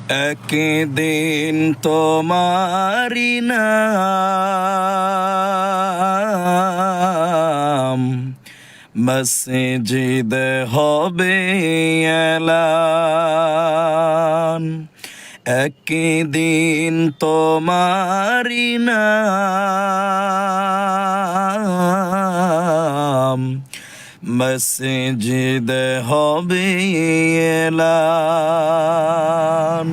একদিন তোমারি নাম মসজিদ হবে এলান। একদিন তোমারি নাম মসজিদ হবে এলান।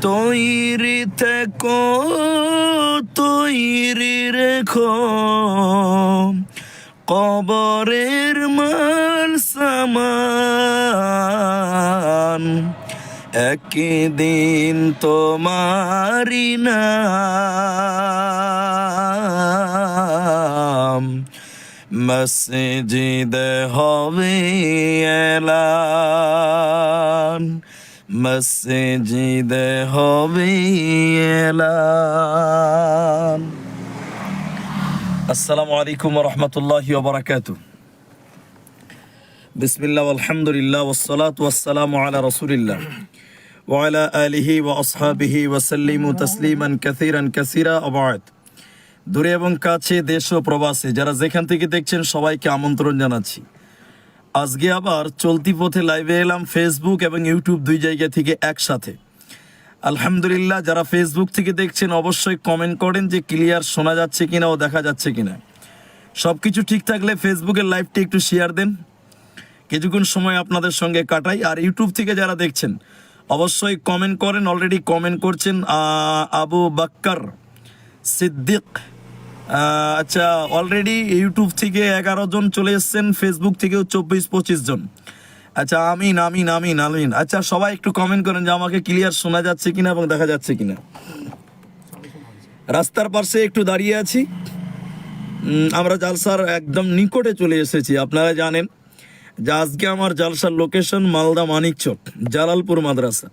তৈরি থেকো, তৈরি রেখো কবরের মাল সামান। একদিন তোমারি নাম মসজিদ হবে এলান। মসজিদ হবে এলান। আসসালামু আলাইকুম ওয়া রাহমাতুল্লাহি ওয়া বারাকাতুহু। বিসমিল্লাহ আলহামদুলিল্লাহ ওয়াসসালাতু ওয়াসসালামু আলা রাসূলিল্লাহ ওয়া আলা আলিহি ওয়া আসহাবিহি ওয়া সাল্লিমু তাসলিমান কাসীরান কাসীরা। আবাদ। দূরে এবং কাছে, দেশ ও প্রবাসে যারা যেখান থেকে দেখছেন সবাইকে আমন্ত্রণ জানাচ্ছি। আজকে আবার চলতি পথে লাইভে এলাম, ফেসবুক এবং ইউটিউব দুই জায়গা থেকে একসাথে। আলহামদুলিল্লাহ, যারা ফেসবুক থেকে দেখছেন অবশ্যই কমেন্ট করেন যে ক্লিয়ার শোনা যাচ্ছে কিনা ও দেখা যাচ্ছে কিনা। সব কিছু ঠিক থাকলে ফেসবুকের লাইভটি একটু শেয়ার দেন, কিছুক্ষণ সময় আপনাদের সঙ্গে কাটাই। আর ইউটিউব থেকে যারা দেখছেন অবশ্যই কমেন্ট করেন। অলরেডি কমেন্ট করছেন আবু বাক্কার সিদ্দিক। আচ্ছা, অলরেডি ইউটিউব থেকে 11 জন চলে এসছেন, ফেসবুক থেকেও 24-25 জন। আচ্ছা, আমিন আমিন আমিন আমিন। আচ্ছা, সবাই একটু কমেন্ট করেন যে আমাকে ক্লিয়ার শোনা যাচ্ছে কিনা এবং দেখা যাচ্ছে কিনা। রাস্তার পাশে একটু দাঁড়িয়ে আছি, আমরা জালসার একদম নিকটে চলে এসেছি। আপনারা জানেন যে আজকে আমার জালসার লোকেশন মালদা মানিকচক জালালপুর মাদ্রাসা।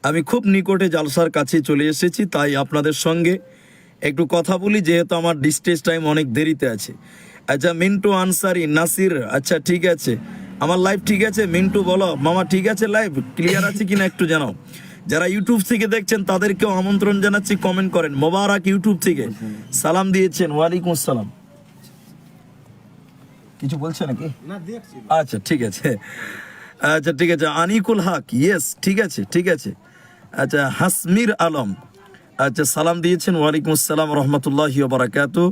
আমি খুব নিকটে জালসার কাছে চলে এসেছি, তাই আপনাদের সঙ্গে একটু কথা বলি, যেহেতু আমার ডিস্টেন্স টাইম অনেক দেরিতে আছে। আচ্ছা, মিন্টু আনসারি, নাসির, আচ্ছা ঠিক আছে, আমার লাইভ ঠিক আছে। মিন্টু বলো মামা ঠিক আছে, লাইভ ক্লিয়ার আছে কিনা একটু জানাও। যারা ইউটিউব থেকে দেখছেন তাদেরকেও আমন্ত্রণ জানাচ্ছি, কমেন্ট করেন। মোবারক ইউটিউব থেকে সালাম দিয়েছেন, ওয়ালাইকুম আসসালাম। কিছু বলছে নাকি? আচ্ছা ঠিক আছে, আচ্ছা ঠিক আছে। আনিকুল হক, ইয়েস ঠিক আছে ঠিক আছে। আচ্ছা, হাসমির আলম, আচ্ছা সালাম দিয়েছেন, ওয়ালাইকুম আসসালাম রহমতুল্লাহি ওয়া বারাকাতুহু।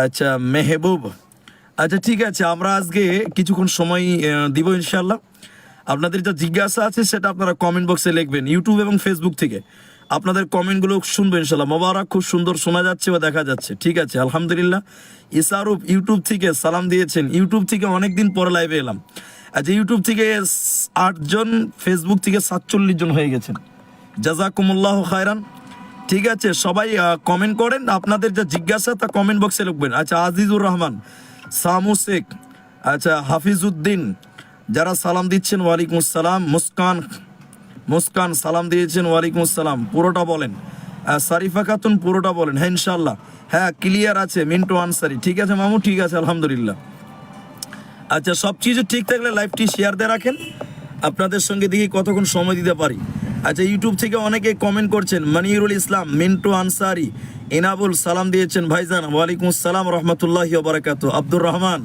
আচ্ছা, মেহবুব, আচ্ছা ঠিক আছে। আমরা আজকে কিছুক্ষণ সময় দিব ইনশাআল্লাহ। আপনাদের যা জিজ্ঞাসা আছে সেটা আপনারা কমেন্ট বক্সে লিখবেন, ইউটিউব এবং ফেসবুক থেকে আপনাদের কমেন্টগুলো শুনবো ইনশাআল্লাহ। মোবারক, খুব সুন্দর শোনা যাচ্ছে বা দেখা যাচ্ছে, ঠিক আছে আলহামদুলিল্লাহ। ইসারুফ ইউটিউব থেকে সালাম দিয়েছেন, ইউটিউব থেকে অনেকদিন পরে লাইভে এলাম। আচ্ছা, ইউটিউব থেকে 8 জন, ফেসবুক থেকে 47 জন হয়ে গেছেন, জাযাকুমুল্লাহ খায়রান। ঠিক আছে, সবাই কমেন্ট করেন, আপনাদের যা জিজ্ঞাসা তা কমেন্ট বক্সে লিখবেন। আচ্ছা, আজিজুর রহমান, সামু শেখ, আচ্ছা হাফিজউদ্দিন, যারা সালাম দিচ্ছেন ওয়ালাইকুম আসসালাম। মুস্কান, মুস্কান সালাম দিয়েছেন, ওয়ালাইকুম আসসালাম। পুরোটা বলেন। সারিফা খাতুন, পুরোটা বলেন। হ্যাঁ ইনশাল্লাহ, হ্যাঁ ক্লিয়ার আছে। মিন্টু আনসারি, ঠিক আছে মামু, ঠিক আছে আলহামদুলিল্লাহ। আচ্ছা, সব কিছু ঠিক থাকলে লাইভটি শেয়ার দিয়ে রাখেন, আপনাদের সঙ্গে দেখি কতক্ষণ সময় দিতে পারি। আচ্ছা, ইউটিউব থেকে অনেকে কমেন্ট করছেন। মনিরুল ইসলাম, মিন্টু আনসারি, ইনাবুল সালাম দিয়েছেন ভাইজান, ওয়ালাইকুম আসসালাম রহমতুল্লাহি ওয়া বারাকাতুহু। আব্দুর রহমান,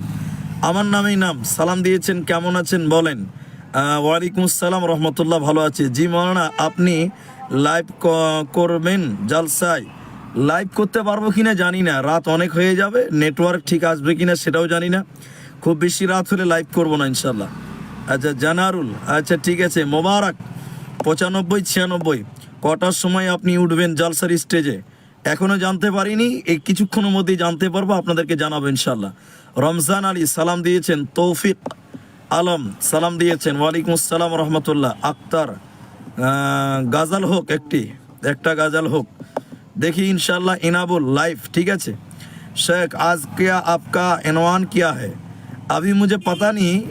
আমার নামেই নাম, সালাম দিয়েছেন, কেমন আছেন বলেন। ওয়ালাইকুম আসসালাম রহমতুল্লাহ, ভালো আছে। জি মৌলানা, আপনি লাইভ করবেন জালসায়? লাইভ করতে পারবো কিনা জানি না, রাত অনেক হয়ে যাবে, নেটওয়ার্ক ঠিক আসবে কিনা সেটাও জানি না। খুব বেশি রাত হলে লাইভ করবো না ইনশাল্লাহ। আচ্ছা, জানারুল, আচ্ছা ঠিক আছে। মোবারক 95-96, কটার সময় আপনি উঠবেন জালসার স্টেজে? এখনো জানতে পারিনি, এই কিছুক্ষণের মধ্যেই জানতে পারবো, আপনাদেরকে জানাবো ইনশাল্লাহ। রমজান আলী সালাম দিয়েছেন, তৌফিক আলম সালাম দিয়েছেন, ওয়ালাইকুম আসসালাম রহমতুল্লাহ। আক্তার, গাজাল হোক, একটা গাজাল হোক দেখি ইনশাল্লাহ। इनाबुल लाइफ, ठीक है शेख, आज क्या आपका इनवान क्या है? अभी मुझे पता नहीं,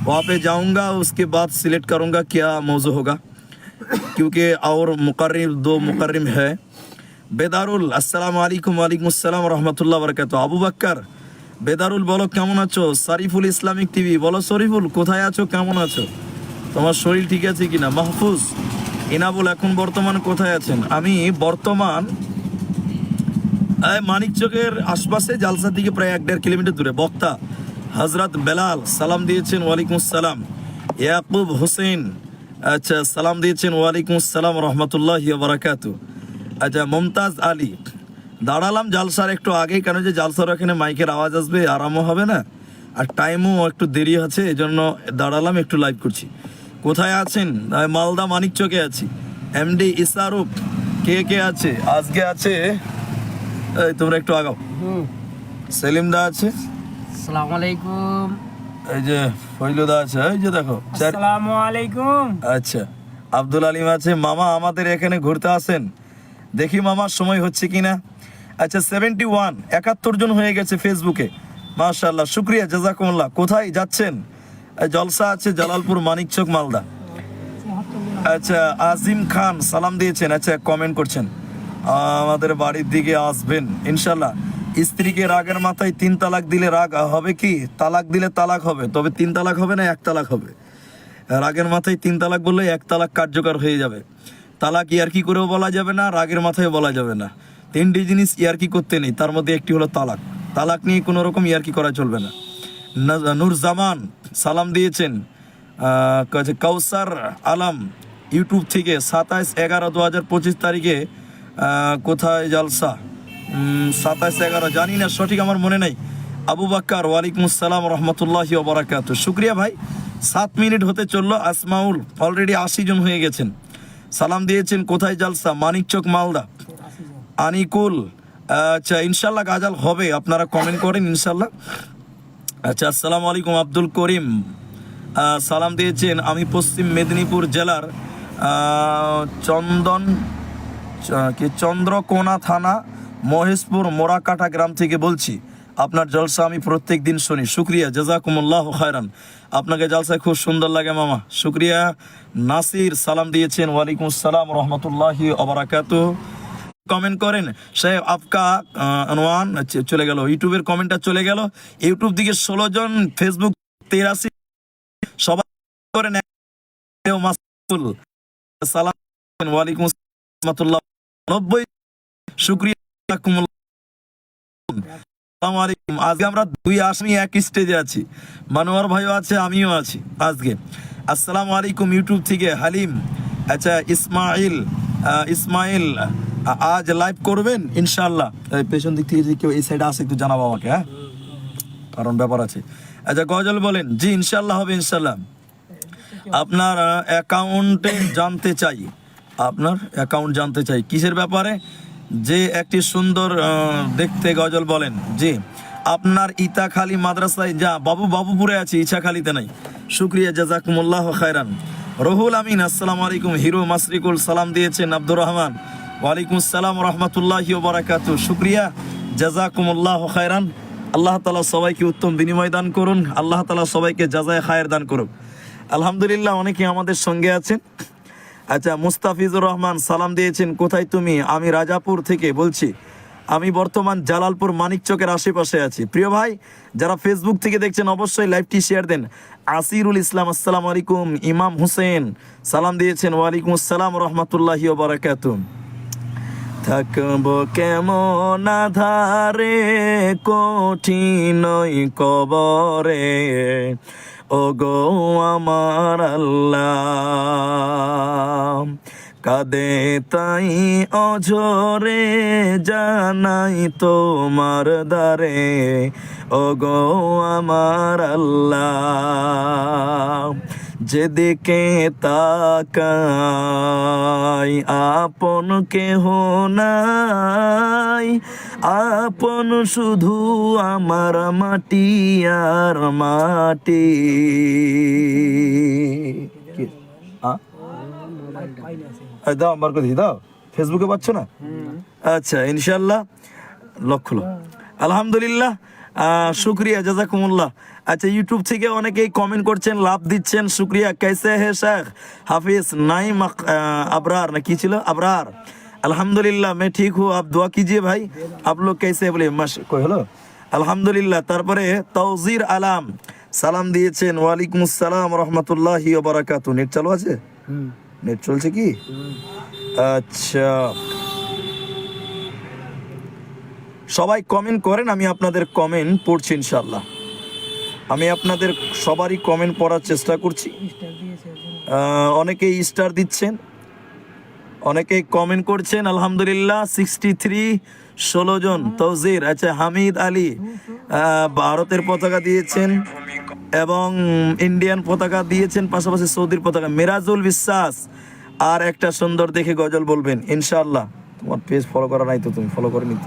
वहाँ पे जाऊँगा उसके बाद सिलेक्ट करूँगा क्या मौजू होगा, क्योंकि और मुकर्रिम 2 मुकर्रिम है। बेदारुल, अस्सलाम वालेकुम। वालेकुम अस्सलाम रहमतुल्लाह बरकातहू। আবু বাক্কার, বেদারুল বলো কেমন আছো। শরীফুল ইসলামিক টিভি, বলো শরীফুল কোথায় আছো, কেমন আছো, তোমার শরীর ঠিক আছে কিনা। মাহফুজ, ইনাবুল এখন বর্তমান কোথায় আছেন? আমি বর্তমান মানিকচকের আশপাশে, জালসা থেকে প্রায় 1-1.5 কিলোমিটার দূরে। বক্তা হজরত বেলাল সালাম দিয়েছেন, ওয়ালাইকুম আসসালাম। ইয়াকুব হোসেন আচ্ছা সালাম দিয়েছেন, ওয়ালাইকুম আসসালাম রহমতুল্লাহি ওয়া বারাকাতু। আচ্ছা মুমতাজ আলী, দাঁড়ালাম জালসার একটু আগেই, কারণ যে জালসার এখানে মাইকের আওয়াজ আসবে, আরামও হবে না, আর টাইমও একটু দেরি আছে, এই জন্য দাঁড়ালাম, একটু লাইভ করছি। কোথায় আছেন? মালদা মানিকচকে আছি। এমডি ইসারুফ, কে কে আছে আজকে? আছে এই তোমরা একটু আগাও। সেলিম দা আছে, আসসালামু আলাইকুম। এই যে ফৈলুদা আছে, এই যে দেখো। আসসালামু আলাইকুম। আচ্ছা আব্দুল আলিম আছে। মামা আমাদের এখানে ঘুরতে আসেন, দেখি মামার সময় হচ্ছে কিনা। আচ্ছা 71 জন হয়ে গেছে ফেসবুকে, মাশাআল্লাহ, শুক্রিয়া, জাযাকুমুল্লাহ। কোথায় যাচ্ছেন? জলসা আছে জালালপুর, মানিকচক, মালদা। আচ্ছা আজিম খান সালাম দিয়েছেন, আচ্ছা কমেন্ট করছেন, আমাদের বাড়ির দিকে আসবেন ইনশাল্লাহ। স্ত্রীকে রাগের মাথায় 3 তালাক দিলে রাগ হবে কি? তালাক দিলে তালাক হবে, তবে 3 তালাক হবে না, 1 তালাক হবে। রাগের মাথায় 3 তালাক বললে 1 তালাক কার্যকর হয়ে যাবে। তালাক ইয়ার্কি করেও বলা যাবে না, রাগের মাথায় বলা যাবে না। 3টি জিনিস ইয়ার্কি করতে নেই, তার মধ্যে একটি হলো তালাক। তালাক নিয়ে কোনো রকম ইয়ার্কি করা চলবে না। নূর জামান সালাম দিয়েছেন, কাউসার আলম ইউটিউব থেকে 27/11/2025 তারিখে কোথায় জালসা? 27/11 জানি না, সঠিক আমার মনে নেই। আবু বাক্কার, ওয়ালাইকুম আসসালাম রহমতুল্লাহি ওয়া বারাকাতু। শুক্রিয়া ভাই, 7 মিনিট হতে চললো। আসমাউল অলরেডি 80 জন হয়ে গেছেন, সালাম দিয়েছেন। কোথায় জালসা? মানিকচক, মালদা। আনিকুল, আচ্ছা ইনশাল্লাহ গাজাল হবে, আপনারা কমেন্ট করেন ইনশাল্লাহ। আচ্ছা আসসালামু আলাইকুম। আব্দুল করিম সালাম দিয়েছেন, আমি পশ্চিম মেদিনীপুর জেলার চন্দ্রকোনা থানা মহেশপুর মোরাকাটা গ্রাম থেকে বলছি। আপনার জলসা আমি প্রত্যেক দিন শুনি, শুক্রিয়া, জাযাকুমুল্লাহ খায়রান। আপনাকে জলসা খুব সুন্দর লাগে মামা, শুক্রিয়া। নাসির সালাম দিয়েছেন, ওয়ালাইকুম আসসালাম রহমতুল্লাহি ওয়া বারাকাতুহু। কমেন্ট করেন সাহেব আপকা আনওয়ান। চলে গেল ইউটিউবের কমেন্টটা, চলে গেল। ইউটিউব দিকে 16 জন, ফেসবুক 83, সবাই করেন। সালাম, ওয়ালাইকুম আসসালাম 90, শুক্রিয়া। আসসালামু আলাইকুম। আজকে আমরা 2 আসামি এক স্টেজে আছি, মানোয়ার ভাইও আছে, আমিও আছি আজকে। আসসালামু আলাইকুম ইউটিউব থেকে হালিম। আচ্ছা ইসমাইল আজ লাইভ করবেন ইনশাআল্লাহ। পেছন দিক থেকে যদি কেউ এই সাইডে আসে একটু জানাবো আমাকে, হ্যাঁ, কারণ ব্যাপার আছে। আচ্ছা গজল বলেন। জি ইনশাআল্লাহ হবে, ইনশাআল্লাহ। আপনার অ্যাকাউন্টে জানতে চাই, আপনার অ্যাকাউন্ট জানতে চাই কিসের ব্যাপারে? যে একটি সুন্দর দেখতে গজল বলেন। জি আপনার ইতাখালী মাদ্রাসায় যা বাবুপুরে আছে, ইছাখালীতে নাই। শুক্রিয়া, জাযাকুমুল্লাহ খায়রান। রহুল আমিন আসসালামু আলাইকুম। হিরো মাসরিকুল সালাম দিয়েছেন। আব্দুর রহমান, ওয়ালাইকুম আসসালাম রহমতুল্লাহি ওয়া বারাকাতুহু। শুক্রিয়া, জাযাকুমুল্লাহ খায়রান। আল্লাহ তাআলা সবাইকে উত্তম বিনিময় দান করুন, আল্লাহ তাআলা সবাইকে জাযায়ে খায়ের দান করুন। আলহামদুলিল্লাহ, অনেকে আমাদের সঙ্গে আছেন। আচ্ছা মুস্তাফিজুর রহমান সালাম দিয়েছেন, কোথায় তুমি? আমি রাজাপুর থেকে বলছি, আমি বর্তমান জালালপুর মানিকচকের আশেপাশে আছি। প্রিয় ভাই, যারা ফেসবুক থেকে দেখছেন অবশ্যই লাইভটি শেয়ার দেন। আসিরুল ইসলাম আসসালামু আলাইকুম। ইমাম হোসেন সালাম দিয়েছেন, ওয়ালাইকুম আসসালাম রহমতুল্লাহি ওয়া বারাকাতুহু। থাকব কেমন আধারে কঠিন কবরে, ও গো আমার আল্লাহ, কাঁদে তাই অঝরে জানাই তোমার দ্বারে, ও গো আমার আল্লাহ। যেদিকে তাকাই আপন কেহ নাই, আপন শুধু আমার মাটি আর মাটি। দাও আমার কথা দাও, ফেসবুকে পাচ্ছ না? আচ্ছা ইনশাল্লাহ, লক্ষ্য। আলহামদুলিল্লাহ, শুক্রিয়া, জাযাকুমুল্লাহ। আচ্ছা ইউটিউব থেকে অনেকেই কমেন্ট করছেন, লাভ দিচ্ছেন, শুক্রিয়া। कैसे है शेख हाफिज नाइम अबरार ना की ছিল अबरार? अल्हम्दुलिल्लाह मैं ठीक हूँ, आप दुआ कीजिए भाई। आप लोग कैसे बोले कोई হলো? আলহামদুলিল্লাহ। তারপরে তৌজির আলাম সালাম দিয়েছেন, ওয়ালাইকুম আসসালাম রহমতুল্লাহি ওয়া বারাকাতুহু। নেট চালু আছে? নেট চলছে কি? আচ্ছা, সবাই কমেন্ট করেন, আমি আপনাদের কমেন্ট পড়ছি ইনশাল্লাহ। আমি আপনাদের সবারই কমেন্ট পড়ার চেষ্টা করছি। অনেকেই স্টার দিচ্ছেন, অনেকেই কমেন্ট করছেন। আলহামদুলিল্লাহ 63 16 জন তৌজির। আচ্ছা, হামিদ আলী ভারতের পতাকা দিয়েছেন এবং ইন্ডিয়ান পতাকা দিয়েছেন, পাশাপাশি সৌদির পতাকা। মিরাজুল বিশ্বাস আর একটা সুন্দর দেখে গজল বলবেন ইনশাআল্লাহ। তোমার পেজ ফলো করা নাই তো, তুমি ফলো করে নিত।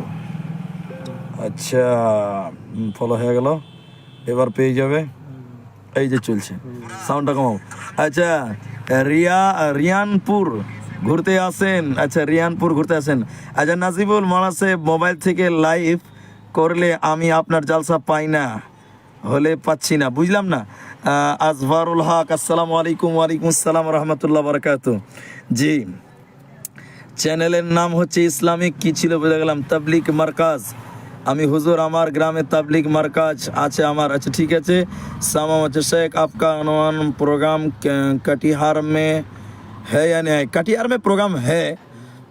আচ্ছা, ফলো হয়ে গেল, এবার পেয়ে যাবে। এই যে চলছে, সাউন্ডটা কমাও। আচ্ছা, রিয়ানপুর ঘুরতে আসেন। আচ্ছা, রিয়ানপুর ঘুরতে আসেন। আচ্ছা, নাজিবুল মানাসে মোবাইল থেকে লাইভ করলে আমি আপনার জালসা পাই না, হলে পাচ্ছি না, বুঝলাম না। আজফারুল হক, আসসালামু আলাইকুম। ওয়ালাইকুম আসসালাম রহমতুল্লাহ বারাকাতু। জি, চ্যানেলের নাম হচ্ছে ইসলামিক কি ছিল বুঝে গেলাম, তাবলিগ মার্কাজ। আমি হুজুর, আমার গ্রামে তাবলিগ মার্কাজ আছে আমার। अच्छा ठीक है। सामा शेख आपका अनुमान प्रोग्राम कटिहार में है या नहीं है? कटिहार में प्रोग्राम है,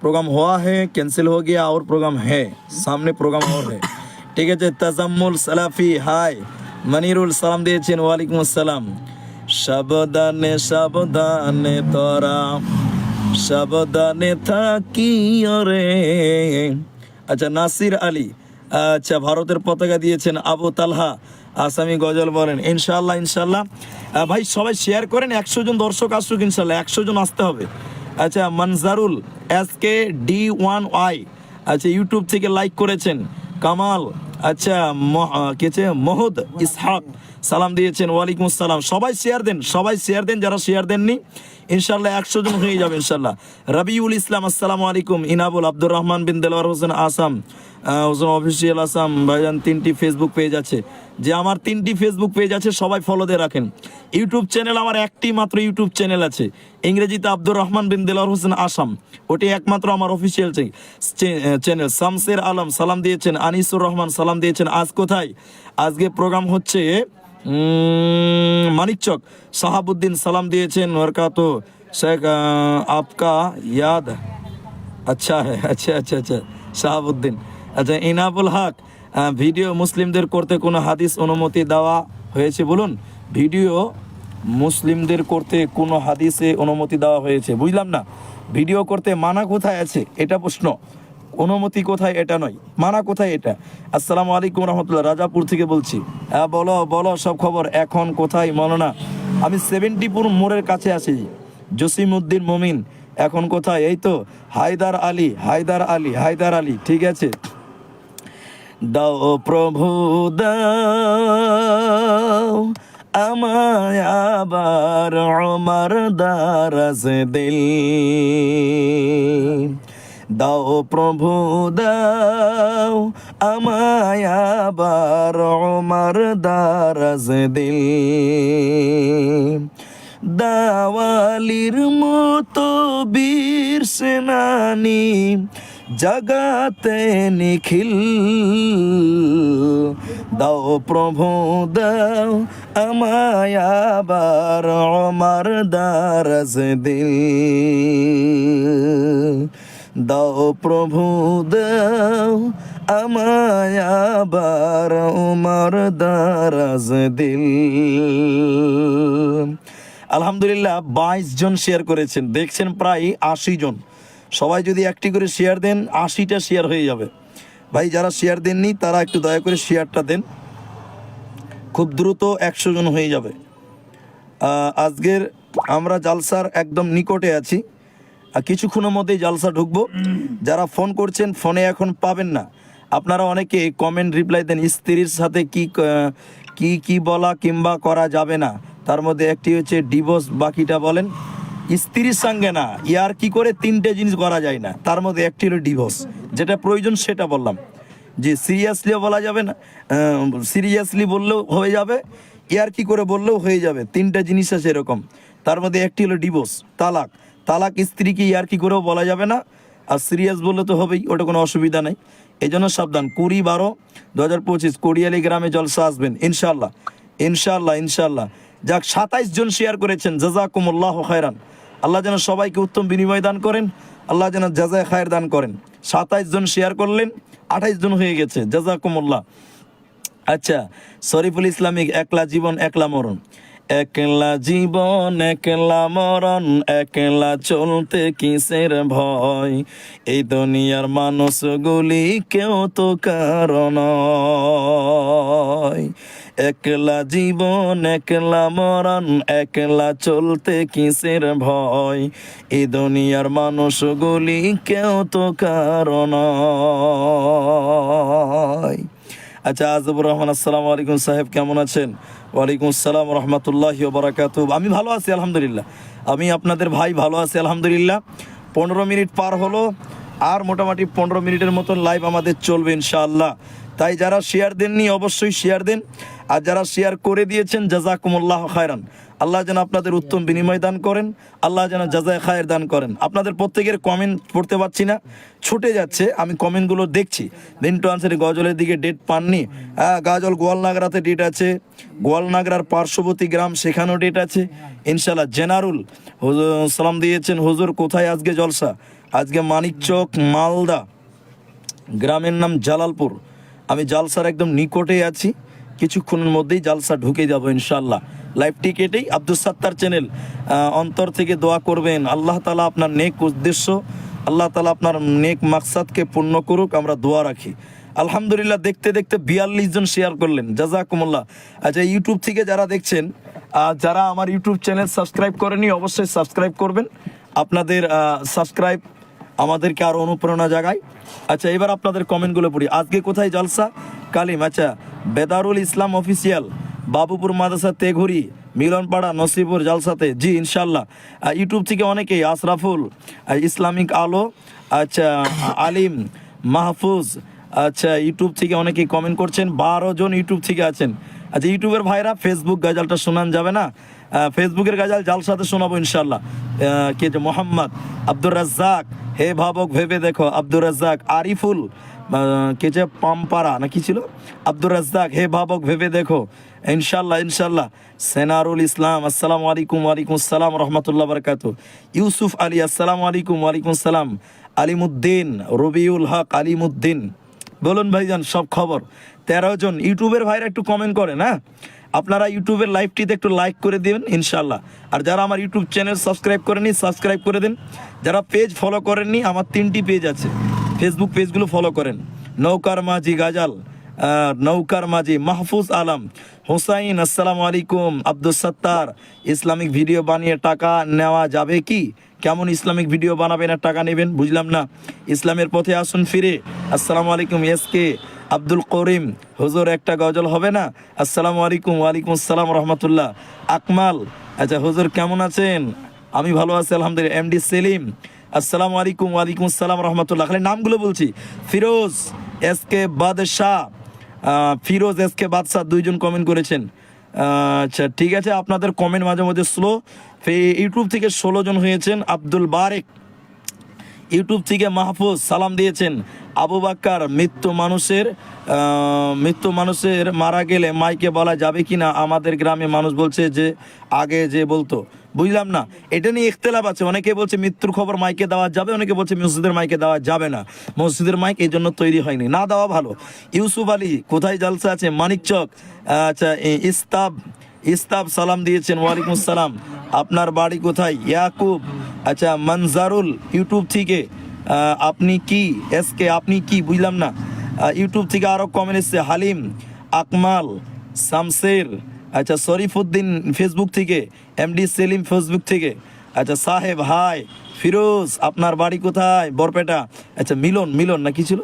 प्रोग्राम हुआ है, कैंसिल हो गया, और प्रोग्राम है, सामने प्रोग्राम और है। ठीक है। तजम्मुल सलाफी हाय, मनीरुल सालाम दिएছেন। ওয়ালাইকুম আসসালাম। সাবধানে সাবধানে তোরা সাবধানে থাকি রে। আচ্ছা, নাসির আলী আচ্ছা ভারতের পতাকা দিয়েছেন। আবু তালহা আসামি গজল বলেন ইনশাআল্লাহ ইনশাআল্লাহ। ভাই সবাই শেয়ার করেন, 100 জন দর্শক আসুক ইনশাআল্লাহ, 100 জন আসতে হবে। আচ্ছা, মনজারুল SKD1Y আচ্ছা ইউটিউব থেকে লাইক করেছেন। কামাল আচ্ছা কেছে মহদ ইসহাক সালাম দিয়েছেন। ওয়ালাইকুম আসসালাম। সবাই শেয়ার দেন, সবাই শেয়ার দেন, যারা শেয়ার দেননি ইনশাআল্লাহ 100 জন হয়ে যাবে ইনশাআল্লাহ। রবিউল ইসলাম আসসালামু আলাইকুম। ইনাবুল আব্দুর রহমান বিন দেলওয়ার হোসেন আসাম হোসেন অফিসিয়াল আসাম ভাইজান 3টি ফেসবুক পেজ আছে। যে আমার 3টি ফেসবুক পেজ আছে, সবাই ফলো দিয়ে রাখেন। ইউটিউব চ্যানেল আমার একটি মাত্র ইউটিউব চ্যানেল আছে, ইংরেজিতে আব্দুর রহমান বিন দেলওয়ার হোসেন আসাম, ওটি একমাত্র আমার অফিসিয়াল চ্যানেল। শামসের আলম সালাম দিয়েছেন। আনিসুর রহমান সালাম দিয়েছেন। আজ কোথায়? আজকে প্রোগ্রাম হচ্ছে মানিকচক। সাহাবুদ্দিন সালাম দিয়েছেন। বরকাতো শেখ আপকা ইয়াদ আচ্ছা হ্যাঁ আচ্ছা আচ্ছা আচ্ছা সাহাবুদ্দিন। আচ্ছা, ইনাবুল হক ভিডিও মুসলিমদের করতে কোনো হাদিস অনুমতি দেওয়া হয়েছে বলুন? ভিডিও মুসলিমদের করতে কোনো হাদিসে অনুমতি দেওয়া হয়েছে? বুঝলাম না, ভিডিও করতে মানা কোথায় আছে এটা প্রশ্ন, অনুমতি কোথায় এটা নয়, মানা কোথায় এটা। আসসালামু আলাইকুম রহমতুল্লাহ, রাজাপুর থেকে বলছি। হ্যাঁ বলো বলো সব খবর। এখন কোথায় মৌলানা? আমি 70পুর মোড়ের কাছে আছি। জসিম উদ্দিন মমিন এখন কোথায়? এই তো হায়দার আলী হায়দার আলী হায়দার আলী। ঠিক আছে, দাও প্রভু দাও আমায় আবার আমার দারাজ দিল, দাও প্রভু দাও আমায় আবার আমার দারাজ দিল, দাওয়ালির মতো বীর সেনানি জগাতে নিখিল, দাও প্রভু দাও আমায় আবার আমার দারাজ দিল, দাও প্রভু দাও আমায় আবার আমার দারাজ দিল। আলহামদুলিল্লাহ 22 জন শেয়ার করেছেন, দেখছেন প্রায় 80 জন। সবাই যদি একটি করে শেয়ার দেন 80টা শেয়ার হয়ে যাবে। ভাই যারা শেয়ার দেননি তারা একটু দয়া করে শেয়ারটা দেন, খুব দ্রুত 100 জন হয়ে যাবে। আজকের আমরা জালসার একদম নিকটে আছি, কিছুক্ষণের মধ্যেই জালসা ঢুকবো। যারা ফোন করছেন ফোনে এখন পাবেন না। আপনারা অনেকে কমেন্ট রিপ্লাই দেন স্ত্রীর সাথে কি কি বলা কিংবা করা যাবে না, তার মধ্যে একটি হচ্ছে ডিভোর্স, বাকিটা বলেন। স্ত্রীর সঙ্গে না ইয়ার কি করে 3টে জিনিস করা যায় না, তার মধ্যে একটি হলো ডিভোর্স, যেটা প্রয়োজন সেটা বললাম। যে সিরিয়াসলিও বলা যাবে না, সিরিয়াসলি বললেও হয়ে যাবে, ইয়ার কি করে বললেও হয়ে যাবে। 3টা জিনিস আছে এরকম, তার মধ্যে একটি হলো ডিভোর্স, তালাক। তালাক স্ত্রীকে ইয়ার কি করেও বলা যাবে না, আর সিরিয়াস বললে তো হবেই, ওটা কোনো অসুবিধা নেই। এই জন্য সাবধান। 20/12/2025 কোড়িয়ালি গ্রামে জলসা আসবেন ইনশাআল্লাহ ইনশাআল্লাহ ইনশাআল্লাহ। যাক 27 জন শেয়ার করেছেন, জাযাকুমুল্লাহু খায়রান। আল্লাহ যেন সবাইকে উত্তম বিনিময় দান করেন, আল্লাহ যেন জাযায়ে খায়ের দান করেন। 27 জন শেয়ার করলেন, 28 জন হয়ে গেছে, জাযাকুমুল্লাহ। আচ্ছা, শরীফুল ইসলামিক, একলা জীবন একলা মরণ। একলা জীবন একলা মরণ, একলা চলতে কিসের ভয়, এই দুনিয়ার মানুষগুলি কেউ তো কারণ। একলা জীবন একলা মরণ, একলা চলতে কিসের ভয়, এই দুনিয়ার মানুষগুলি কেউ তো কারণ। আচ্ছা, আজবুর রহমান, আসসালামু আলাইকুম সাহেব, কেমন আছেন? ওয়ালাইকুম আসসালাম রহমতুল্লাহি ওয়া বারাকাতুহু। আমি ভালো আছি আলহামদুলিল্লাহ, আমি আপনাদের ভাই ভালো আছি আলহামদুলিল্লাহ। 15 মিনিট পার হলো, আর মোটামুটি 15 মিনিটের মতন লাইভ আমাদের চলবে ইনশাআল্লাহ। তাই যারা শেয়ার দেননি অবশ্যই শেয়ার দেন, আর যারা শেয়ার করে দিয়েছেন জাযাকুমুল্লাহ খায়রান। আল্লাহ যেন আপনাদের উত্তম বিনিময় দান করেন, আল্লাহ যেন জাযায়ে খায়ের দান করেন। আপনাদের প্রত্যেকের কমেন্ট পড়তে পারছি না, ছুটে যাচ্ছে, আমি কমেন্টগুলো দেখছি। মিন্টু আনসারি গজলের দিকে ডেট পাননি? গাজল গোয়ালনাগরাতে ডেট আছে, গোয়ালনাগরার পার্শ্ববর্তী গ্রাম সেখানেও ডেট আছে ইনশাআল্লাহ। জেনারুল হুজুর সালাম দিয়েছেন, হুজুর কোথায় আজকে জলসা? আজকে মানিকচক মালদা, গ্রামের নাম জালালপুর। আমি জালসার একদম নিকটেই আছি, কিছুক্ষণের মধ্যেই জালসা ঢুকে যাব ইনশাআল্লাহ। লাইভ টিকেটেই আব্দুল সাত্তার চ্যানেল, অন্তর থেকে দোয়া করবেন, আল্লাহ তাআলা আপনার নেক উদ্দেশ্য, আল্লাহ তাআলা আপনার নেক মাকসাদকে পূর্ণ করুক, আমরা দোয়া রাখি। আলহামদুলিল্লাহ, দেখতে দেখতে 42 জন শেয়ার করলেন, জাযাকুমুল্লাহ। আচ্ছা, ইউটিউব থেকে যারা দেখছেন, যারা আমার ইউটিউব চ্যানেল সাবস্ক্রাইব করেনি অবশ্যই সাবস্ক্রাইব করবেন। আপনাদের সাবস্ক্রাইব আমাদেরকে আরও অনুপ্রেরণা জাগায়। আচ্ছা, এবার আপনাদের কমেন্টগুলো পড়ি। আজকে কোথায় জলসা? কালিম। আচ্ছা, বেদারুল ইসলাম অফিসিয়াল, বাবুপুর মাদ্রাসা তেঘুরি, মিলনপাড়া, নসিপুর জালসাতে। জি ইনশাল্লাহ। ইউটিউব থেকে অনেকেই, আশরাফুল, ইসলামিক আলো, আচ্ছা আলিম, মাহফুজ, আচ্ছা ইউটিউব থেকে অনেকেই কমেন্ট করছেন। 12 জন ইউটিউব থেকে আছেন। আচ্ছা, ইউটিউবের ভাইরা ফেসবুক গাজালটা শোনান যাবে না? ফেসবুকের গাজাল জালসাতে শোনাবো ইনশাল্লাহ। কে যে মোহাম্মদ আব্দুর রাজ্জাক, হে ভাবক ভেবে দেখো, আব্দুর রাজ্জাক। আরিফুল, কে যে পাম্পারা না কি ছিল, আব্দুর রাজ্জাক, হে ভাবক ভেবে দেখো ইনশাল্লাহ ইনশাল্লাহ। সেনারুল ইসলাম, আসসালামু আলাইকুম। ওয়ালাইকুম আসসালাম রহমতুল্লাহ বারাকাতু। ইউসুফ আলী, আসসালামু আলাইকুম। ওয়ালাইকুম আসসালাম। আলিমুদ্দিন, রবিউল হক আলিমুদ্দিন, বলুন ভাইজান সব খবর। 13 জন ইউটিউবের ভাইরা একটু কমেন্ট করেন। হ্যাঁ, আপনারা ইউটিউবের লাইভটিতে একটু লাইক করে দিবেন ইনশাল্লাহ। আর যারা আমার ইউটিউব চ্যানেল সাবস্ক্রাইব করেনি সাবস্ক্রাইব করে দেন। যারা পেজ ফলো করেননি, আমার 3টি পেজ আছে, ফেসবুক পেজগুলো ফলো করেন। নৌকার মাঝি গাজাল, নৌকার মাঝি মাহফুজ আলম, হোসাইন, আসসালামু আলাইকুম। আব্দুল সাত্তার, ইসলামিক ভিডিও বানিয়ে টাকা নেওয়া যাবে কি? কেমন ইসলামিক ভিডিও বানাবেন আর টাকা নেবেন বুঝলাম না। ইসলামের পথে আসুন ফিরে, আসসালামু আলাইকুম। এসকে আব্দুল করিম, হুজুর একটা গজল হবে না? আসসালামু আলাইকুম। ওয়ালাইকুম আসসালাম রহমতুল্লাহ। আকমাল, আচ্ছা হুজুর কেমন আছেন? আমি ভালো আছি আলহামদুলিল্লাহ। এমডি সেলিম, আসসালামু আলাইকুম। ওয়ালাইকুম আসসালাম রহমতুল্লাহ। খালি নামগুলো বলছি। ফিরোজ এসকে বাদশাহ, ফিরোজ এসকে বাদশাহ 2 জন কমেন্ট করেছেন। আচ্ছা ঠিক আছে, আপনাদের কমেন্ট মাঝে মধ্যে স্লো। ইউটিউব থেকে 16 জন হয়েছেন। আব্দুল বারেক, ইউটিউব থেকে মাহফুজ সালাম দিয়েছেন। আবু বাক্কার, মৃত্যু মানুষের মারা গেলে মাইকে বলা যাবে কি না? আমাদের গ্রামে মানুষ বলছে যে আগে যে বলতো। বুঝলাম না, এটা নিয়ে ইখতিলাফ আছে। অনেকে বলছে মৃত্যুর খবর মাইকে দেওয়া যাবে, অনেকে বলছে মসজিদের মাইকে দেওয়া যাবে না। মসজিদের মাইক এই জন্য তৈরি হয়নি, না দেওয়া ভালো। ইউসুফ আলী, কোথায় জলসা আছে? মানিকচক। আচ্ছা, ইস্তাব সালাম দিয়েছেন। ওয়ালাইকুম আসসালাম। আপনার বাড়ি কোথায়? ইয়াকুব। আচ্ছা, মনজারুল ইউটিউব থেকে, আপনি কি? এসকে আপনি কি? বুঝলাম না। ইউটিউব থেকে আরও কমেন্ট এসছে। হালিম, আকমাল, শামসের, আচ্ছা শরীফউদ্দিন ফেসবুক থেকে, এমডি সেলিম ফেসবুক থেকে। আচ্ছা সাহেব হাই। ফিরোজ, আপনার বাড়ি কোথায়? বরপেটা। আচ্ছা মিলন না কি ছিল?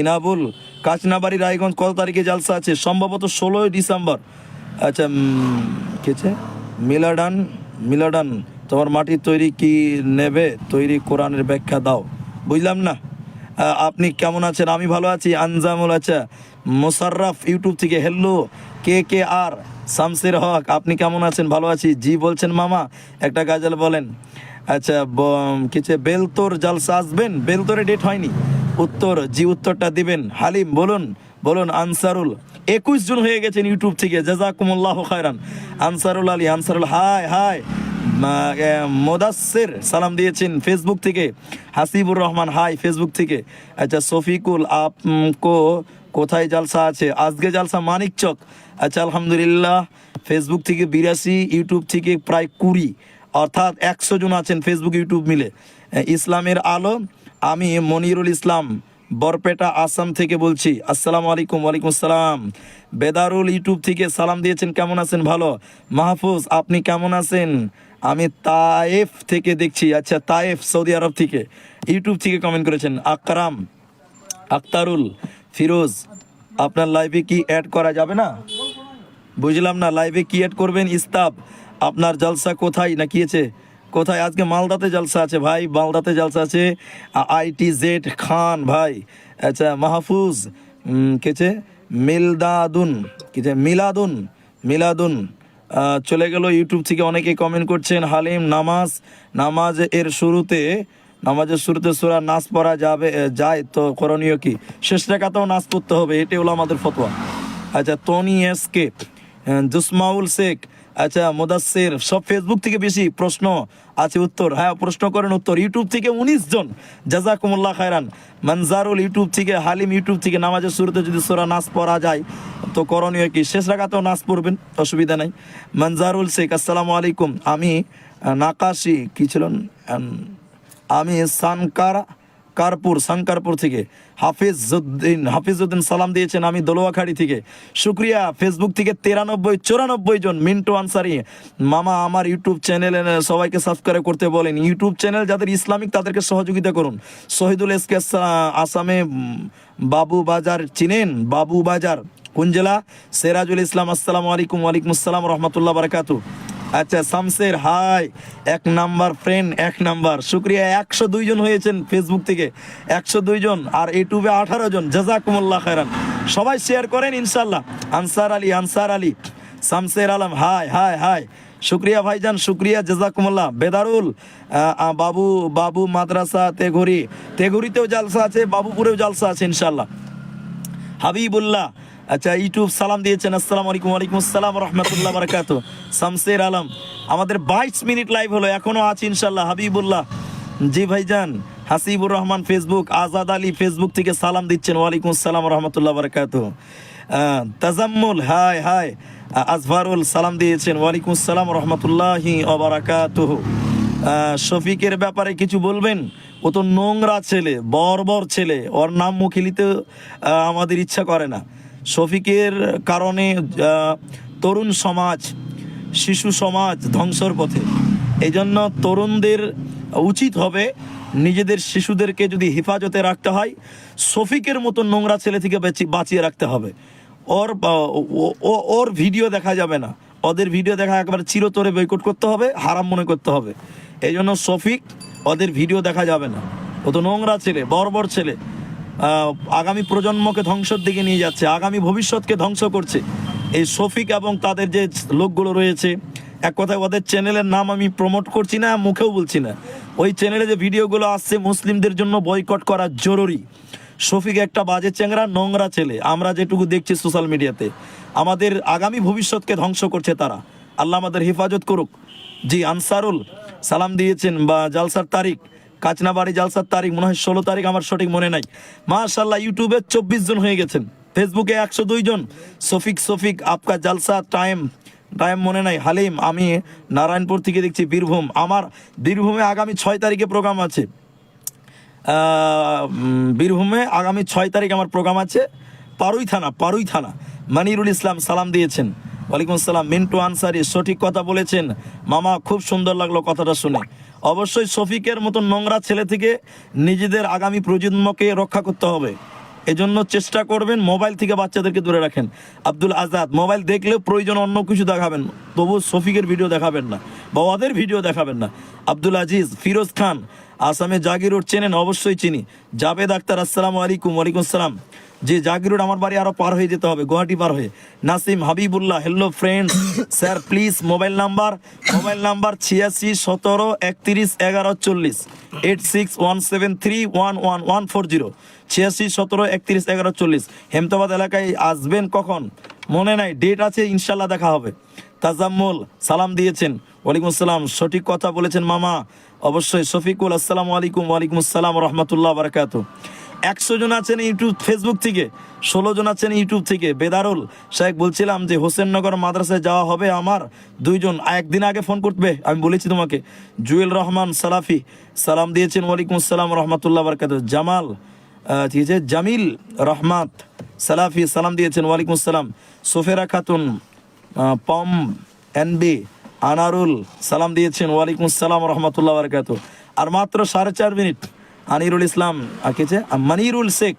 ইনাবুল, কাচনাবাড়ি, রায়গঞ্জ। কত তারিখে জালসা আছে? সম্ভবত 16ই ডিসেম্বর। আচ্ছা, কেছে মিলাডান, তোমার মাটির তৈরি কি নেবে? তৈরি কোরআনের ব্যাখ্যা দাও। বুঝলাম না। আপনি কেমন আছেন? আমি ভালো আছি। আনজামুল, আচ্ছা মোশাররফ ইউটিউব থেকে, হ্যালো। কে আর শামসের হক, আপনি কেমন আছেন? ভালো আছি। জি বলছেন মামা, একটা গাজাল বলেন। আচ্ছা, কিছু বেলতোর জালসা আসবেন? বেলতোরে ডেট হয়নি। উত্তর, জি উত্তরটা দিবেন। হালিম, বলুন। আনসারুল, 21 জন হয়ে গেছেন ইউটিউব থেকে, জাযাকুমুল্লাহু খায়রান। Ansarul Ali, Ansarul, hi hi. মোদাসের সালাম দিয়েছেন ফেসবুক থেকে। হাসিবুর রহমান, হাই ফেসবুক থেকে। আচ্ছা শফিকুল, আপকো কোথায় জালসা আছে? আজকে জালসা মানিকচক। আচ্ছা আলহামদুলিল্লাহ। ফেসবুক থেকে 82, ইউটিউব থেকে প্রায় 20, অর্থাৎ 100 জন আছেন ফেসবুক ইউটিউব মিলে। ইসলামের আলো, আমি মনিরুল ইসলাম বরপেটা আসাম থেকে বলছি। আসসালামু আলাইকুম। ওয়ালাইকুম আসসালাম। বেদারুল ইউটিউব থেকে সালাম দিয়েছেন, কেমন আছেন? ভালো। মাহফুজ, আপনি কেমন আছেন? আমি তায়েফ থেকে দেখছি। আচ্ছা তায়েফ, সৌদি আরব থেকে ইউটিউব থেকে কমেন্ট করেছেন। আকরাম, আক্তারুল, ফিরোজ, আপনার লাইভে কি অ্যাড করা যাবে না? বুঝলাম না, লাইভে কি অ্যাড করবেন? ইস্তাব, আপনার জলসা কোথায় না কি আছে? কোথায়? আজকে মালদাতে জলসা আছে ভাই, মালদাতে জলসা আছে। ITZ খান ভাই। আচ্ছা মাহফুজ, কেছে মিলদাদুন, কেছে মিলাদুন, মিলাদুন চলে গেল ইউটিউব থেকে। অনেকে কমেন্ট করছেন। হালিম, নামাজের শুরুতে সূরা নাস পড়া যায় তো করণীয় কি? শেষ রাকাতেও নাস পড়তে হবে, এটাই হলো আমাদের ফতোয়া। আচ্ছা টনি এসকে, জুসমাউল শেখ, আচ্ছা মুদাসসির, সব ফেসবুক থেকে বেশি প্রশ্ন আছে, উত্তর হ্যাঁ প্রশ্ন করেন উত্তর। ইউটিউব থেকে 19 জন, জাযাকুমুল্লাহ খায়রান। মনজারুল ইউটিউব থেকে, হালিম ইউটিউব থেকে, নামাজের শুরুতে যদি সূরা নাস পড়া যায় তো করণীয় কি? শেষ রাকাতেও নাস পড়বেন, অসুবিধা নাই। মনজারুল শেখ, আসসালামু আলাইকুম। আমি নাকাশি কি ছিল, আমি সানকারপুর থেকে। হাফিজউদ্দিন সালাম দিয়েছেন, আমি দোলোয়াখাড়ি থেকে। শুক্রিয়া। ফেসবুক থেকে 93-94 জন। মিন্টু আনসারি, মামা আমার ইউটিউব চ্যানেলে সবাইকে সাবস্ক্রাইব করতে বলেন। ইউটিউব চ্যানেল যাদের ইসলামিক তাদেরকে সহযোগিতা করুন। শহীদুল এসকে, আসামে বাবু বাজার চিনেন? বাবু বাজার কোন জেলা? সিরাজুল ইসলাম, আসসালামু আলাইকুম। ওয়ালাইকুম আসসালাম রহমতুল্লাহ বারাকাতু। আচ্ছা শামসের, হাই। 1 number friend, 1 number. শুক্রিয়া। 102 জন হয়েছেন ফেসবুক থেকে, 102 জন, আর ইউটিউবে 18 জন। জাযাকুমুল্লাহ খায়রান। সবাই শেয়ার করেন ইনশাল্লাহ। Ansar Ali, Shamsher Alam, hi hi hi. শুক্রিয়া ভাইজান, শুক্রিয়া, জাযাকুমুল্লাহ। বেদারুল, বাবু মাদ্রাসা তেঘুরিতেও জালসা আছে, বাবুপুরেও জালসা আছে ইনশাল্লাহ। হাবিবুল্লাহ, আচ্ছা ইউটিউব সালাম দিয়েছেন, আসসালামু আলাইকুম। ওয়ালাইকুম আসসালাম রহমতুল্লাহ বারাকাতু। শামসের আলম, আমাদের 22 মিনিট লাইভ হলো, এখনো আছে ইনশাল্লাহ। হাবিবুল্লাহ, জি ভাইজান। হাসিবুর রহমান ফেসবুক, আজাদ আলী ফেসবুক থেকে সালাম দিচ্ছেন, ওয়ালাইকুম আসসালাম রহমতুল্লাহ বারাকাতু। Tajammul, high high. আজফারুল সালাম দিয়েছেন, ওয়ালাইকুম আসসালাম রহমতুল্লাহি ওয়া বারাকাতুহু। শফিকের ব্যাপারে কিছু বলবেন? ও তো নোংরা ছেলে, বর্বর ছেলে, ওর নাম মুখে নিতে আমাদের ইচ্ছা করে না। শফিকের কারণে তরুণ সমাজ, শিশু সমাজ ধ্বংসর পথে। এই জন্য তরুণদের উচিত হবে নিজেদের শিশুদেরকে যদি হেফাজতে রাখতে হয়, শফিকের মতো নোংরা ছেলে থেকে বাঁচিয়ে রাখতে হবে। ওর ভিডিও দেখা যাবে না, ওদের ভিডিও দেখা একেবারে চিরতরে বয়কট করতে হবে, হারাম মনে করতে হবে। এই জন্য শফিক, ওদের ভিডিও দেখা যাবে না। ও তো নোংরা ছেলে, বর্বর ছেলে, আগামী প্রজন্মকে ধ্বংসের দিকে নিয়ে যাচ্ছে, আগামী ভবিষ্যৎকে ধ্বংস করছে এই শফিক এবং তাদের যে লোকগুলো রয়েছে। এক কথায় ওদের চ্যানেলের নাম আমি প্রমোট করছি না, মুখেও বলছি না। ওই চ্যানেলে যে ভিডিওগুলো আসছে মুসলিমদের জন্য বয়কট করা জরুরি। শফিক একটা বাজে চ্যাংরা, নোংরা ছেলে, আমরা যেটুকু দেখছি সোশ্যাল মিডিয়াতে। আমাদের আগামী ভবিষ্যৎকে ধ্বংস করছে তারা। আল্লাহ আমাদের হেফাজত করুক। জি আনসারুল সালাম দিয়েছেন, বা জালসার তারিখ, কাচনাবাড়ি জালসার তারিখ মনে হয় 16 তারিখ, আমার সঠিক মনে নাই। মাশাআল্লাহ, ইউটিউবে 24 জন হয়ে গেছেন, ফেসবুকে 102 জন। শফিক আপকা জালসা টাইম মনে নাই। হালিম, আমি নারায়ণপুর থেকে দেখছি, বীরভূম। আমার বীরভূমে আগামী 6 তারিখে প্রোগ্রাম আছে। বীরভূমে আগামী 6 তারিখ আমার প্রোগ্রাম আছে। পারুই থানা। মনিরুল ইসলাম সালাম দিয়েছেন, ওয়ালাইকুম আসসালাম। মিন্টু আনসারি, সঠিক কথা বলেছেন মামা, খুব সুন্দর লাগলো কথাটা শুনে। অবশ্যই শফিকের মতো নোংরা ছেলে থেকে নিজেদের আগামী প্রজন্মকে রক্ষা করতে হবে। এজন্য চেষ্টা করবেন মোবাইল থেকে বাচ্চাদেরকে দূরে রাখেন। আব্দুল আজাদ, মোবাইল দেখলেও প্রয়োজন অন্য কিছু দেখাবেন, তবু শফিকের ভিডিও দেখাবেন না বা ওদের ভিডিও দেখাবেন না। আব্দুল আজিজ, ফিরোজ খান, আসামে জাগির রোড চেনেন? অবশ্যই চিনি। জাভেদ আক্তার, আসসালামু আলাইকুম। ওয়ালাইকুম আসসালাম। যে জাগির রোড আমার বাড়ি আরও পার হয়ে যেতে হবে, গুয়াহাটি পার হয়ে। Nasim Habibullah, hello friends sir please mobile number 8617311140 8617311140 8617311140। Hemtabad এলাকায় আসবেন কখন মনে নাই, ডেট আছে, ইনশাল্লাহ দেখা হবে। তাজাম্মুল সালাম দিয়েছেন, ওয়ালাইকুম আসসালাম, সঠিক কথা বলেছেন মামা, অবশ্যই। শফিকুল, আসসালামু আলাইকুম। ওয়ালাইকুম আসসালাম রহমতুল্লাহ বারাকাতু। 100 জন আছেন ইউটিউব ফেসবুক থেকে, 16 জন আছেন ইউটিউব থেকে। বেদারুল শেখ, বলছিলাম যে হোসেননগর মাদ্রাসায় যাওয়া হবে আমার, 2 জন একদিন আগে ফোন করবে, আমি বলেছি তোমাকে। জুয়েল রহমান সালাফি সালাম দিয়েছেন, ওয়ালাইকুম আসসালাম রহমতুল্লাহ বারাকাতু। জামাল ঠিক আছে, জামিল রহমাত সালাফি সালাম দিয়েছেন, ওয়ালাইকুম আসসালাম। সোফেরা খাতুন, পম এনবি আনারুল সালাম দিয়েছেন, ওয়ালাইকুম আসসালাম রহমতুল্লাহ বারাকাতু। আর মাত্র 4.5 মিনিট। আনিরুল ইসলাম আর কেছে মনিরুল শেখ,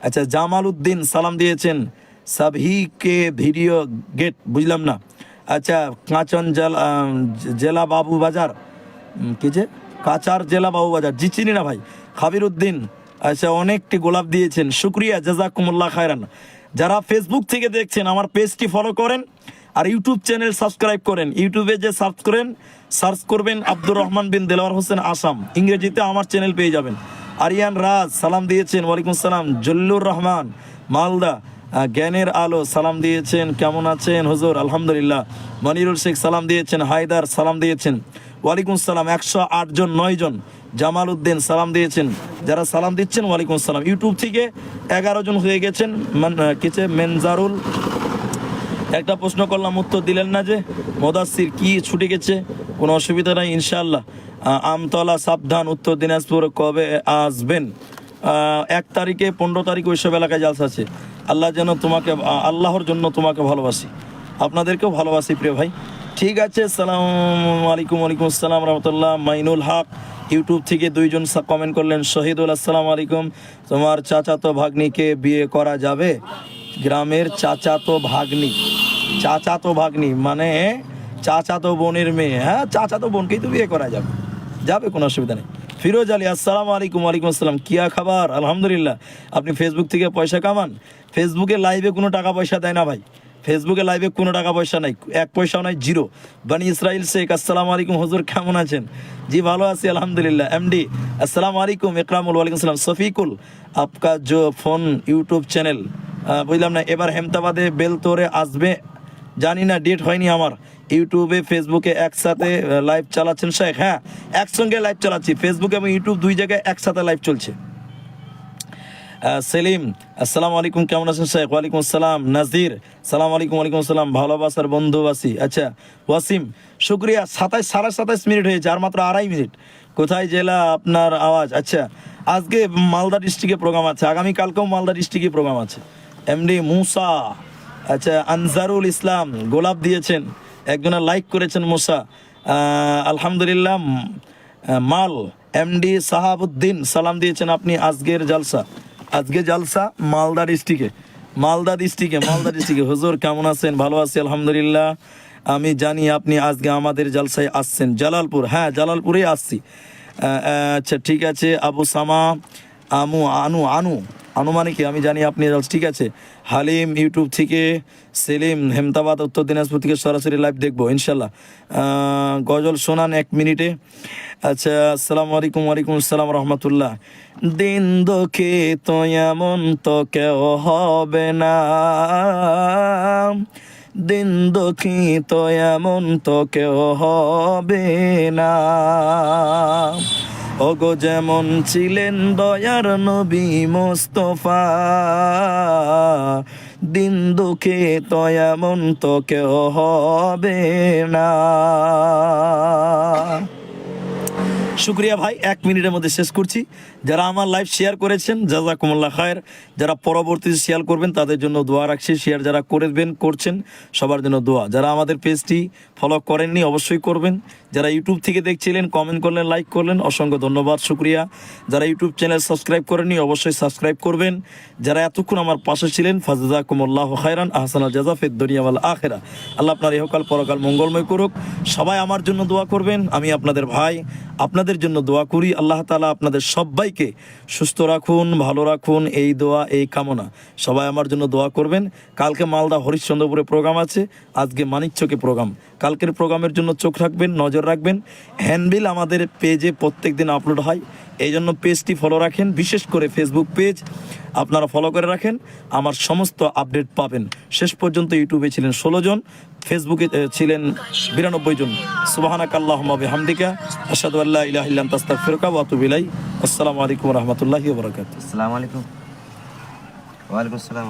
আচ্ছা জামাল উদ্দিন সালাম দিয়েছেন। সাবহিকে ভিডিও গেট, বুঝলাম না। আচ্ছা কাঁচন জেলা বাবু বাজার, কেছে কাচার জেলা বাবু বাজার, জি চিনি না ভাই। খাবির উদ্দিন, আচ্ছা অনেকটি গোলাপ দিয়েছেন, শুক্রিয়া, জাজাকুমুল্লাহ খায়রান। যারা ফেসবুক থেকে দেখছেন আমার পেজটি ফলো করেন আর ইউটিউব চ্যানেল সাবস্ক্রাইব করেন। ইউটিউবে যে সার্চ করবেন আব্দুর রহমান বিন দেলোয়ার হোসেন আসাম, ইংরেজিতে আমার চ্যানেল পেয়ে যাবেন। আরিয়ান রাজ সালাম দিয়েছেন, ওয়ালাইকুম সালাম। জল্লুর রহমান মালদা, জ্ঞানের আলো সালাম দিয়েছেন, কেমন আছেন হুজুর? আলহামদুলিল্লাহ। মনিরুল শেখ সালাম দিয়েছেন, হায়দার সালাম দিয়েছেন, ওয়ালাইকুম সালাম। 108 জন, 9 জন। জামাল উদ্দিন সালাম দিয়েছেন। যারা সালাম দিচ্ছেন ওয়ালাইকুম সালাম। ইউটিউব থেকে 11 জন হয়ে গেছেন। কিছে মেনজারুল, একটা প্রশ্ন করলাম উত্তর দিলেন না যে। মোদাসির কি ছুটে গেছে? কোনো অসুবিধা নাই ইনশাআল্লাহ। আমতলা সাবধান, উত্তর দিনাজপুর কবে আসবেন? 1 তারিখে, 15 তারিখে ওইসব এলাকায় জালসা আছে। আল্লাহ যেন তোমাকে, আল্লাহর জন্য তোমাকে ভালোবাসি, আপনাদেরকেও ভালোবাসি প্রিয় ভাই। ঠিক আছে, সালাম আলাইকুম। ওয়ালাইকুম আসসালাম রহমতুল্লাহ। মাইনুল হক ইউটিউব থেকে 2 জন কমেন্ট করলেন। শহীদুল, আসসালামু আলাইকুম। তোমার চাচাতো ভাগ্নিকে বিয়ে করা যাবে? গ্রামের চাচাতো ভাগ্নি মানে চাচাতো বোনের মেয়ে। হ্যাঁ, চাচাতো বোনকেই তো বিয়ে করা যাবে, কোনো অসুবিধা নেই। ফিরোজ আলী, আসসালামু আলাইকুম। ওয়ালাইকুম আসসালাম। কিয়া খাবার? আলহামদুলিল্লাহ। আপনি ফেসবুক থেকে পয়সা কামান? ফেসবুকে লাইভে কোনো টাকা পয়সা দেয় না ভাই, ফেসবুকে লাইভে কোনো টাকা পয়সা নাই, 1 পয়সাও নাই, জিরো। বানি ইসরাইল শেখ, আসসালামু আলাইকুম হুজুর, কেমন আছেন? জি ভালো আছি আলহামদুলিল্লাহ। এমডি, আসসালামু আলাইকুম। ইকরামুল, ওয়ালাইকুম আসসালাম। শফিকুল, আপকা জো ফোন ইউটিউব চ্যানেল, বুঝলাম না। এবার হেমতাবাদে বেলতোরে আসবে, জানি না, ডেট হয়নি আমার। ইউটিউবে ফেসবুকে একসাথে লাইভ চালাচ্ছেন শেখ? হ্যাঁ, একসঙ্গে লাইভ চালাচ্ছি, ফেসবুক এবং ইউটিউব 2 জায়গায় একসাথে লাইভ চলছে। সেলিম, আসসালামু আলাইকুম, কেমন আছেন শেখ? ওয়ালাইকুম আসসালাম। নাজির, সালাম আলাইকুম। ওয়ালাইকুম আসসালাম। ভালোবাসার বন্ধুবাসী। আচ্ছা ওয়াসিম, শুক্রিয়া। 27 মিনিট হয়েছে, আর মাত্র 2.5 মিনিট। কোথায় জেলা আপনার আওয়াজ? আচ্ছা, আজকে মালদা ডিস্ট্রিক্টে প্রোগ্রাম আছে, আগামীকালকেও মালদা ডিস্ট্রিক্টে প্রোগ্রাম আছে। এমডি মুসা, আচ্ছা আনজারুল ইসলাম গোলাপ দিয়েছেন, একজনের লাইক করেছেন মুসা, আলহামদুলিল্লাহ। মাল এমডি সাহাবুদ্দিন সালাম দিয়েছেন আপনি। আজকে জালসা মালদা ডিস্ট্রিক্টে। হুজুর কেমন আছেন? ভালো আছি আলহামদুলিল্লাহ। আমি জানি আপনি আজকে আমাদের জালসায় আসছেন। জালালপুর, হ্যাঁ জালালপুরে আসছি। আচ্ছা ঠিক আছে। আবু সামা, আনু মানে কি আমি জানি আপনি, ঠিক আছে। হালিম ইউটিউব থেকে, সেলিম হেমতাবাদ উত্তর দিনাজপুর থেকে সরাসরি লাইভ দেখবো ইনশাল্লাহ। গজল শোনান 1 মিনিটে। আচ্ছা, আসসালামু আলাইকুম। ওয়ালাইকুম আসসালাম রহমতুল্লাহ। দিন দুঃখে তো এমন তো কেউ হবে না, দিন দুঃখী তো এমন তো কেউ হবে না, ওগো যেমন ছিলেন দয়ার নবী মোস্তফা, দিন দুঃখে তো এমন তো কেউ হবে না। শুক্রিয়া ভাই, 1 মিনিটের মধ্যে শেষ করছি। যারা আমার লাইভ শেয়ার করেছেন জাযাকুমুল্লাহ খায়ের, যারা পরবর্তীতে শেয়ার করবেন তাদের জন্য দোয়া রাখছি। শেয়ার যারা করবেন করছেন সবার জন্য দোয়া। যারা আমাদের পেজটি ফলো করেননি অবশ্যই করবেন। যারা ইউটিউব থেকে দেখছিলেন, কমেন্ট করলেন, লাইক করলেন, অসংখ্য ধন্যবাদ, শুক্রিয়া। যারা ইউটিউব চ্যানেল সাবস্ক্রাইব করেননি অবশ্যই সাবস্ক্রাইব করবেন। যারা এতক্ষণ আমার পাশে ছিলেন ফাজাকুমুল্লাহ খায়রান আহসানাল জাযা ফিদ দুনিয়া ওয়াল আখিরা। আল্লাহ আপনার ইহকাল পরকাল মঙ্গলময় করুক। সবাই আমার জন্য দোয়া করবেন। আমি আপনাদের ভাই, আপনাদের জন্য দোয়া করি। আল্লাহ তাআলা আপনাদের সবাইকে সুস্থ রাখুন, ভালো রাখুন, এই দোয়া এই কামনা। সবাই আমার জন্য দোয়া করবেন। কালকে মালদা হরিশ্চন্দ্রপুরে প্রোগ্রাম আছে, আজকে মানিকচকে প্রোগ্রাম। কালকের প্রোগ্রামের জন্য চোখ রাখবেন, নজর রাখবেন। হ্যান্ডবিল আমাদের পেজে প্রত্যেক দিন আপলোড হয়, এই জন্য পেজটি ফলো রাখেন। বিশেষ করে ফেসবুক পেজ আপনারা ফলো করে রাখেন, আমার সমস্ত আপডেট পাবেন। শেষ পর্যন্ত ইউটিউবে ছিলেন 16 জন, ফেসবুকে ছিলেন 92 জন। সুবহানাকাল্লাহুম্মা বিহামদিকা আশহাদু আল্লা ইলাহা ইল্লা আনতা আস্তাগফিরুকা ওয়া আতুবু ইলাইক। আসসালামু আলাইকুম ওয়া রাহমাতুল্লাহি ওয়া বারাকাতুহু। আসসালামু আলাইকুম। ওয়া আলাইকুম আসসালাম।